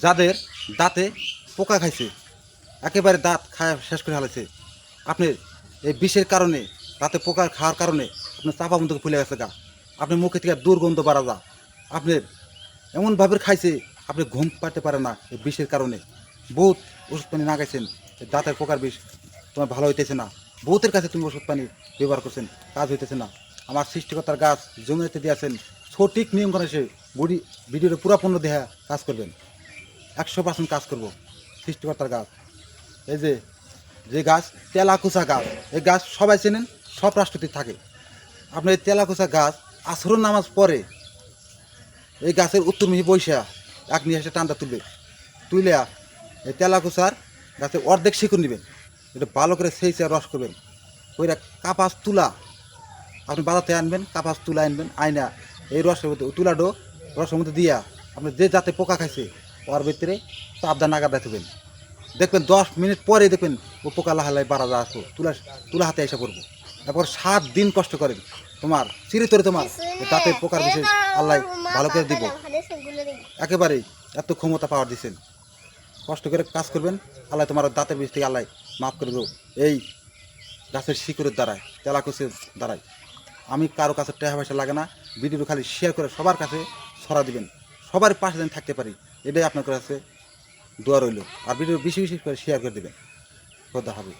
যাদের দাঁতে পোকা খাইছে, একেবারে দাঁত খায় শেষ করে ফেলেছে, আপনি এই বিষের কারণে, দাঁতে পোকা খাওয়ার কারণে আপনার চাপা বন্ধ ফুলে গেছে গা, আপনি মুখে থেকে দুর্গন্ধ বাড়া যা, আপনার এমনভাবে খাইছে আপনি ঘুম পাতে পারেন না এই বিষের কারণে। বহুত ওষুধ পানি না খাইছেন, দাঁতের পোকার বিষ তোমার ভালো হইতেছে না, বহুতের কাছে তুমি ওষুধ পানি ব্যবহার করছেন, কাজ হইতেছে না। আমার সৃষ্টিকর্তার গাছ জমিতে দিয়েছেন, সঠিক নিয়ম করে সে বডি ভিডিওটা পুরাপূর্ণ দেহা কাজ করবেন, 100% কাজ করব। সৃষ্টিকর্তার গাছ, এই যে গাছ তেলাকুচা গাছ, এই গাছ সবাই চেনেন, সব রাষ্ট্রতে থাকে। আপনার এই তেলাকুচা গাছ আসরের নামাজ পরে এই গাছের উত্তরমুখী বৈশা এক নিয়ে এসে টানটা তুলে এই তেলাকুচার গাছের অর্ধেক শিকড় নেবেন, এটা ভালো করে সেই রস করবেন, ওইটা কাপাস তুলা আপনি বাজাতে আনবেন, কাপাস তুলা আনবেন, আইনা এই রসের মধ্যে তুলাডো রসের মধ্যে দিয়া আপনি যে জাতে পোকা খাইছে ওর ভিতরে চাপদা নাগা দেখবেন, দেখবেন 10 মিনিট পরে দেখবেন ও পোকা লাহালাই বাড়া যা আসবো, তুলা হাতে এসে পড়বো। তারপর 7 দিন কষ্ট করেন, তোমার চিরিতরে তোমার দাঁতের পোকার বিশেষ আল্লাহ ভালো করে দিব। একেবারেই এত ক্ষমতা পাওয়ার দিচ্ছেন, কষ্ট করে কাজ করবেন, আল্লাহ তোমার দাঁতের বিষ থেকে আল্লাহ মাফ করে দেবো। এই গাছের শিকড়ের দ্বারায়, তেলাকুচের দ্বারায়। আমি কারো কাছে টাকা পয়সা লাগে না, ভিডিও খালি শেয়ার করে সবার কাছে ছড়া দিবেন, সবার পাশে যেন থাকতে পারি, এটাই আপনার কাছে দোয়া রইল। আর ভিডিও বেশি বেশি করে শেয়ার করে দেবেন। খোদা হাফেজ।